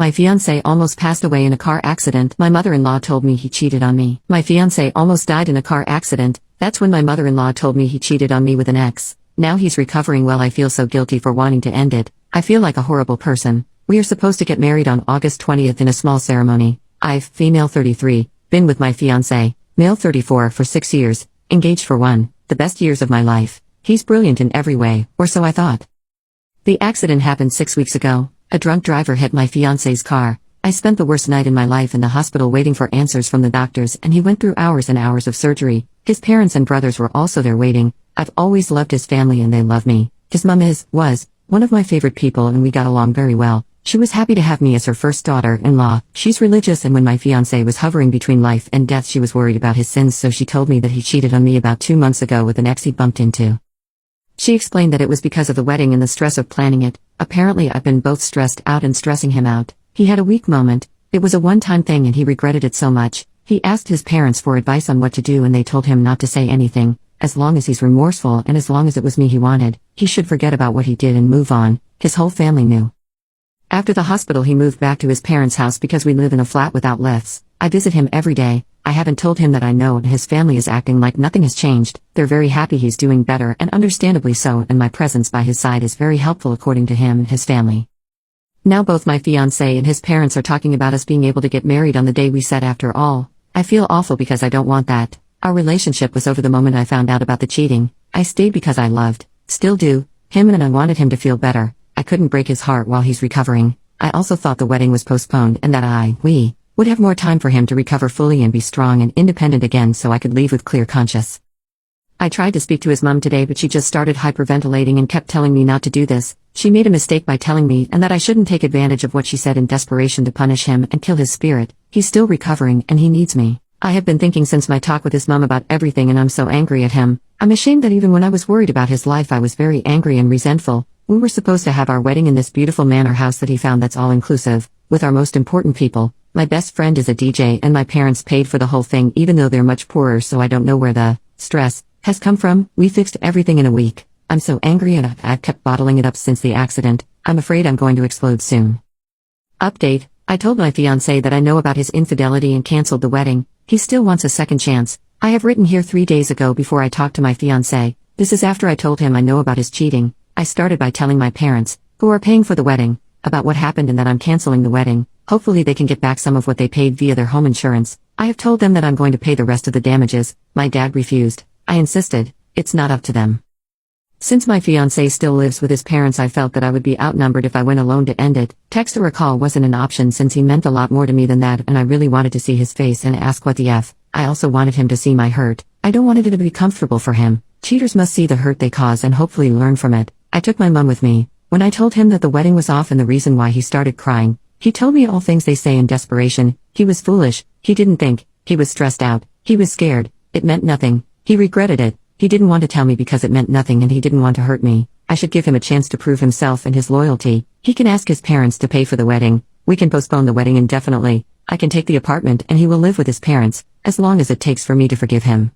My fiancé almost passed away in a car accident. My mother-in-law told me he cheated on me. My fiancé almost died in a car accident. That's when my mother-in-law told me he cheated on me with an ex. Now he's recovering well. I feel so guilty for wanting to end it. I feel like a horrible person. We are supposed to get married on August 20th in a small ceremony. I've, female 33, been with my fiancé, male 34, for 6 years, engaged for 1, the best years of my life. He's brilliant in every way, or so I thought. The accident happened 6 weeks ago. A drunk driver hit my fiancé's car. I spent the worst night in my life in the hospital waiting for answers from the doctors, and he went through hours and hours of surgery. His parents and brothers were also there waiting. I've always loved his family and they love me. His mom was one of my favorite people and we got along very well. She was happy to have me as her first daughter-in-law. She's religious, and when my fiancé was hovering between life and death, she was worried about his sins, so she told me that he cheated on me about 2 months ago with an ex he bumped into. She explained that it was because of the wedding and the stress of planning it. Apparently I've been both stressed out and stressing him out. He had a weak moment. It was a one-time thing and he regretted it so much. He asked his parents for advice on what to do and they told him not to say anything. As long as he's remorseful and as long as it was me he wanted, he should forget about what he did and move on. His whole family knew. After the hospital he moved back to his parents' house because we live in a flat without lifts. I visit him every day. I haven't told him that I know, and his family is acting like nothing has changed. They're very happy he's doing better, and understandably so, and my presence by his side is very helpful according to him and his family. Now both my fiancé and his parents are talking about us being able to get married on the day we said after all. I feel awful because I don't want that. Our relationship was over the moment I found out about the cheating. I stayed because I loved, still do, him, and I wanted him to feel better. I couldn't break his heart while he's recovering. I also thought the wedding was postponed and that we would have more time for him to recover fully and be strong and independent again so I could leave with clear conscience. I tried to speak to his mom today, but she just started hyperventilating and kept telling me not to do this. She made a mistake by telling me and that I shouldn't take advantage of what she said in desperation to punish him and kill his spirit. He's still recovering and he needs me. I have been thinking since my talk with his mom about everything, and I'm so angry at him. I'm ashamed that even when I was worried about his life I was very angry and resentful. We were supposed to have our wedding in this beautiful manor house that he found that's all-inclusive, with our most important people. My best friend is a DJ and my parents paid for the whole thing even though they're much poorer, so I don't know where the stress has come from. We fixed everything in a week. I'm so angry and I've kept bottling it up since the accident. I'm afraid I'm going to explode soon. Update: I told my fiancé that I know about his infidelity and cancelled the wedding. He still wants a second chance. I have written here 3 days ago before I talked to my fiancé. This is after I told him I know about his cheating. I started by telling my parents, who are paying for the wedding, about what happened and that I'm canceling the wedding. Hopefully they can get back some of what they paid via their home insurance. I have told them that I'm going to pay the rest of the damages. My dad refused. I insisted. It's not up to them. Since my fiancé still lives with his parents, I felt that I would be outnumbered if I went alone to end it. Text or a call wasn't an option since he meant a lot more to me than that, and I really wanted to see his face and ask what the F. I also wanted him to see my hurt. I don't want it to be comfortable for him. Cheaters must see the hurt they cause and hopefully learn from it. I took my mom with me. When I told him that the wedding was off and the reason why, he started crying. He told me all things they say in desperation. He was foolish. He didn't think. He was stressed out. He was scared. It meant nothing. He regretted it. He didn't want to tell me because it meant nothing and he didn't want to hurt me. I should give him a chance to prove himself and his loyalty. He can ask his parents to pay for the wedding. We can postpone the wedding indefinitely. I can take the apartment and he will live with his parents, as long as it takes for me to forgive him.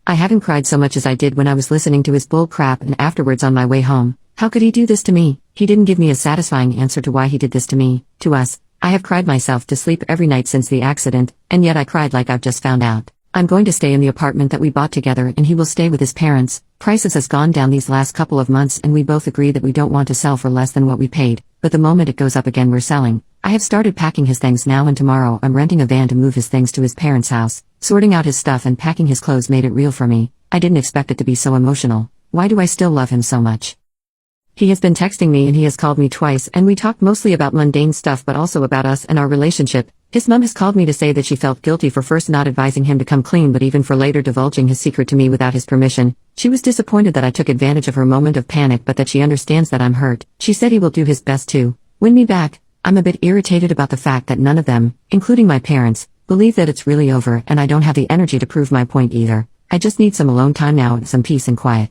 I haven't cried so much as I did when I was listening to his bull crap and afterwards on my way home. How could he do this to me? He didn't give me a satisfying answer to why he did this to me, to us. I have cried myself to sleep every night since the accident, and yet I cried like I've just found out. I'm going to stay in the apartment that we bought together and he will stay with his parents. Prices has gone down these last couple of months and we both agree that we don't want to sell for less than what we paid, but the moment it goes up again we're selling. I have started packing his things now and tomorrow I'm renting a van to move his things to his parents' house. Sorting out his stuff and packing his clothes made it real for me. I didn't expect it to be so emotional. Why do I still love him so much? He has been texting me and he has called me twice and we talked mostly about mundane stuff but also about us and our relationship. His mom has called me to say that she felt guilty for first not advising him to come clean but even for later divulging his secret to me without his permission. She was disappointed that I took advantage of her moment of panic but that she understands that I'm hurt. She said he will do his best to win me back. I'm a bit irritated about the fact that none of them, including my parents, believe that it's really over and I don't have the energy to prove my point either. I just need some alone time now and some peace and quiet.